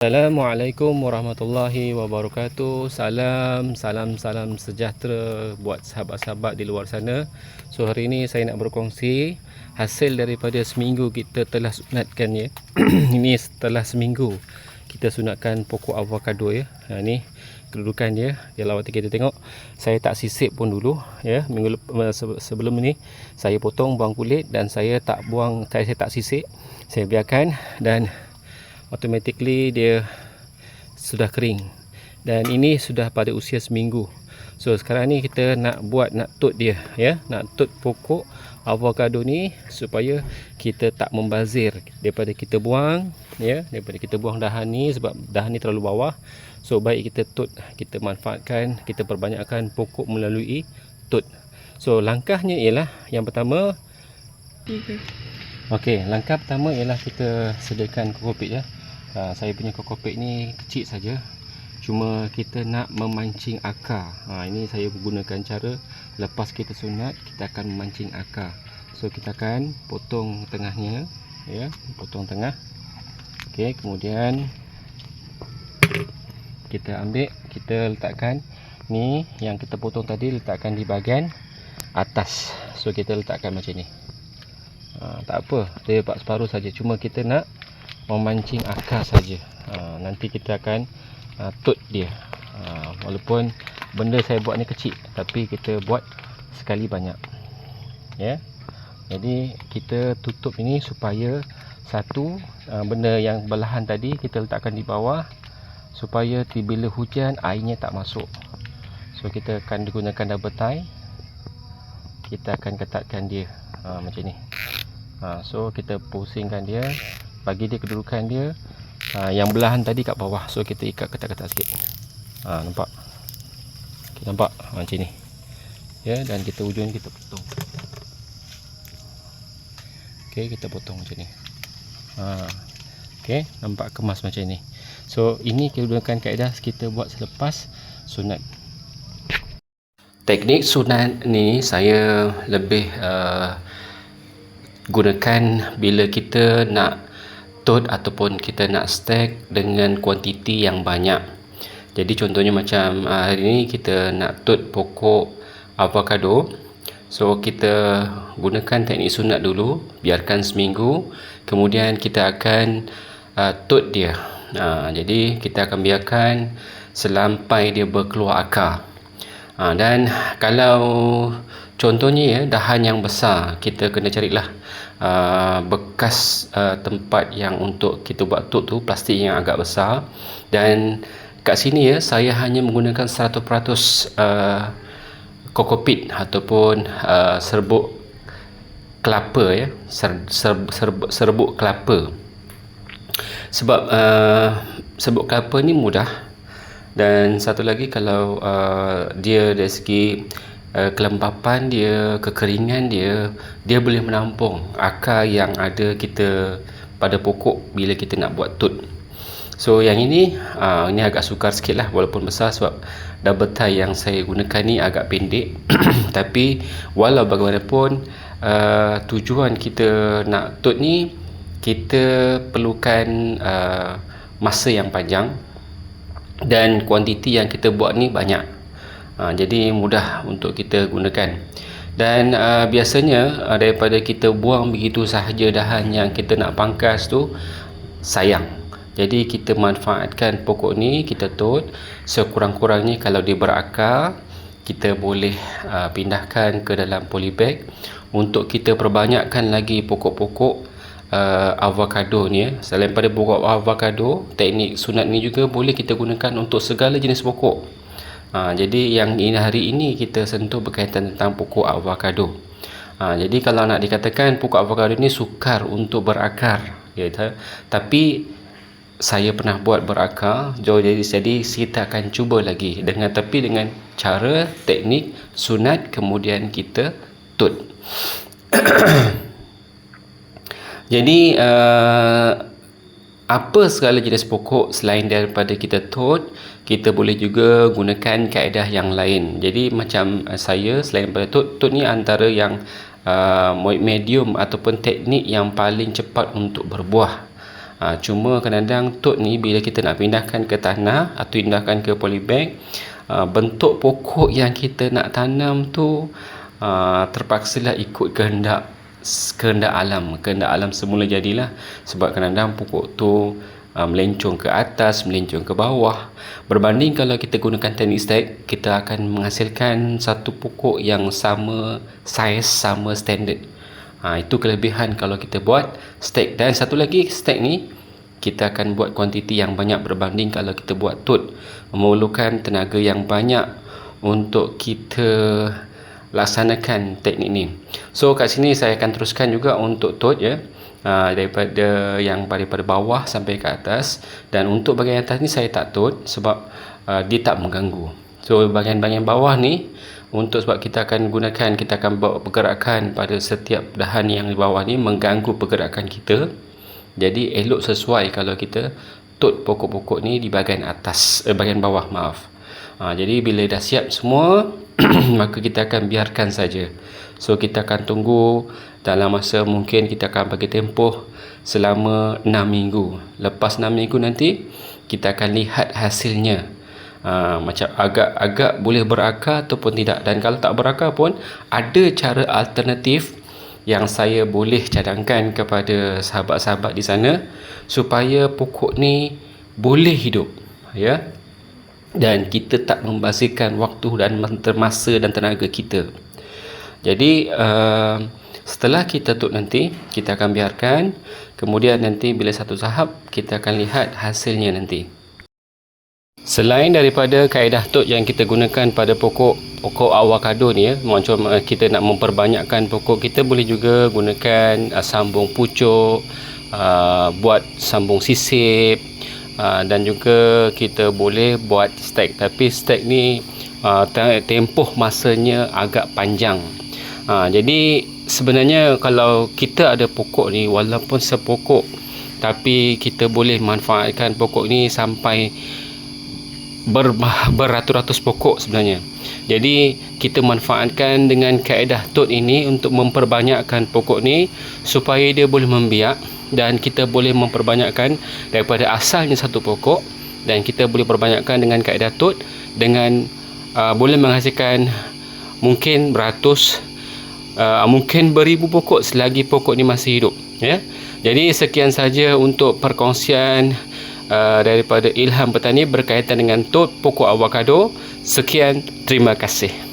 Assalamualaikum warahmatullahi wabarakatuh. Salam sejahtera buat sahabat-sahabat di luar sana. So hari ini saya nak berkongsi hasil daripada seminggu kita telah sunatkan ya. Ini setelah seminggu kita sunatkan pokok avocado ya. Ni kedudukan dia. Kalau kita tengok, saya tak sisip pun dulu ya. Sebelum ini saya potong, buang kulit, dan saya tak sisip. Saya biarkan dan automatically dia sudah kering, dan ini sudah pada usia seminggu. So sekarang ni kita nak tut dia ya, nak tut pokok avocado ni supaya kita tak membazir daripada kita buang ya, daripada kita buang dahan ni, sebab dahan ni terlalu bawah. So baik kita tut, kita manfaatkan, kita perbanyakkan pokok melalui tut. So langkahnya ialah yang pertama, okey, langkah pertama ialah kita sediakan kokopit ya. Saya punya kokopit ni kecil saja, cuma kita nak memancing akar. Ini saya gunakan cara lepas kita sunat, kita akan memancing akar. So kita akan potong tengahnya ya, potong tengah. Okey, kemudian kita ambil, kita letakkan ni yang kita potong tadi, letakkan di bahagian atas. So kita letakkan macam ni. Tak apa, dia dapat separuh saja, cuma kita nak memancing akar saja. Nanti kita akan tut dia. Walaupun benda saya buat ni kecil, tapi kita buat sekali banyak ya. Jadi kita tutup ini supaya satu, benda yang belahan tadi kita letakkan di bawah, supaya bila hujan airnya tak masuk. So kita akan gunakan double tie, kita akan ketatkan dia macam ni. So kita pusingkan dia, bagi dia kedudukan dia. Yang belahan tadi kat bawah, so kita ikat ketat-ketat sikit. Nampak? Okay, nampak? Macam ni ya, dan kita ujung kita potong. Okey, kita potong macam ni. Okey, nampak kemas macam ni. So ini kita gunakan kaedah kita buat selepas sunat. Teknik sunat ni saya lebih gunakan bila kita nak tut ataupun kita nak stack dengan kuantiti yang banyak. Jadi contohnya macam hari ni kita nak tut pokok avocado. So kita gunakan teknik sunat dulu, biarkan seminggu, kemudian kita akan tut dia. Jadi kita akan biarkan sampai dia berkeluar akar. Dan kalau contohnya ya, dahan yang besar, kita kena carilah bekas tempat yang untuk kita buat tut tu, plastik yang agak besar. Dan kat sini ya, saya hanya menggunakan 100% kokopit ataupun serbuk kelapa ya, serbuk kelapa. Sebab serbuk kelapa ni mudah, dan satu lagi kalau dia dari segi kelembapan dia, kekeringan dia, dia boleh menampung akar yang ada kita pada pokok bila kita nak buat tut. So yang ini agak sukar sikit lah, walaupun besar, sebab double tie yang saya gunakan ni agak pendek. Tapi walau bagaimanapun, tujuan kita nak tut ni, kita perlukan masa yang panjang, dan kuantiti yang kita buat ni banyak. Jadi mudah untuk kita gunakan. Dan biasanya daripada kita buang begitu sahaja dahan yang kita nak pangkas tu, sayang. Jadi kita manfaatkan pokok ni, kita tut sekurang-kurangnya. Kalau dia berakar, kita boleh pindahkan ke dalam polybag untuk kita perbanyakkan lagi pokok-pokok avocado ni ya. Selain pada pokok avocado, teknik sunat ni juga boleh kita gunakan untuk segala jenis pokok. Jadi yang hari ini kita sentuh berkaitan tentang pokok avocado. Jadi kalau nak dikatakan pokok avocado ni sukar untuk berakar ya, tapi saya pernah buat berakar. Jadi kita akan cuba lagi dengan cara teknik sunat, kemudian kita tut. Jadi apa segala jenis pokok selain daripada kita tut, kita boleh juga gunakan kaedah yang lain. Jadi macam saya, selain daripada tut ni antara yang medium ataupun teknik yang paling cepat untuk berbuah. Cuma kadang-kadang tot ni bila kita nak pindahkan ke tanah atau pindahkan ke polybag, bentuk pokok yang kita nak tanam tu terpaksalah ikut kehendak alam semula jadilah. Sebab kadang-kadang pokok tu melencong ke atas, melencong ke bawah. Berbanding kalau kita gunakan teknik stack, kita akan menghasilkan satu pokok yang sama saiz, sama standard. Itu kelebihan kalau kita buat stack. Dan satu lagi, stack ni kita akan buat kuantiti yang banyak berbanding kalau kita buat tot. Memerlukan tenaga yang banyak untuk kita laksanakan teknik ni. So kat sini saya akan teruskan juga untuk tot ya. Daripada bawah sampai ke atas. Dan untuk bahagian atas ni saya tak tot sebab dia tak mengganggu. So bahagian-bahagian bawah ni sebab kita akan bawa pergerakan pada setiap dahan yang di bawah ni, mengganggu pergerakan kita. Jadi elok sesuai kalau kita tot pokok-pokok ni di bahagian atas, bahagian bawah, maaf. Jadi bila dah siap semua maka kita akan biarkan saja. So kita akan tunggu dalam masa, mungkin kita akan bagi tempoh selama 6 minggu. Lepas 6 minggu nanti kita akan lihat hasilnya. Macam agak boleh berakar ataupun tidak. Dan kalau tak berakar pun ada cara alternatif yang saya boleh cadangkan kepada sahabat-sahabat di sana supaya pokok ni boleh hidup, ya. Dan kita tak membazirkan waktu dan masa dan tenaga kita. Jadi setelah kita tot nanti, kita akan biarkan. Kemudian nanti bila satu tahap, kita akan lihat hasilnya nanti. Selain daripada kaedah tot yang kita gunakan pada pokok avocado ni ya, macam kita nak memperbanyakkan pokok, kita boleh juga gunakan sambung pucuk, buat sambung sisip, dan juga kita boleh buat stack. Tapi stack ni tempoh masanya agak panjang. Jadi sebenarnya kalau kita ada pokok ni, walaupun sepokok, tapi kita boleh manfaatkan pokok ni sampai beratus-ratus pokok sebenarnya. Jadi kita manfaatkan dengan kaedah tot ini untuk memperbanyakkan pokok ni supaya dia boleh membiak, dan kita boleh memperbanyakkan daripada asalnya satu pokok, dan kita boleh perbanyakkan dengan kaedah tot dengan boleh menghasilkan mungkin beratus, mungkin beribu pokok selagi pokok ni masih hidup, ya. Jadi sekian saja untuk perkongsian daripada Ilham Petani berkaitan dengan tot pokok avocado. Sekian, terima kasih.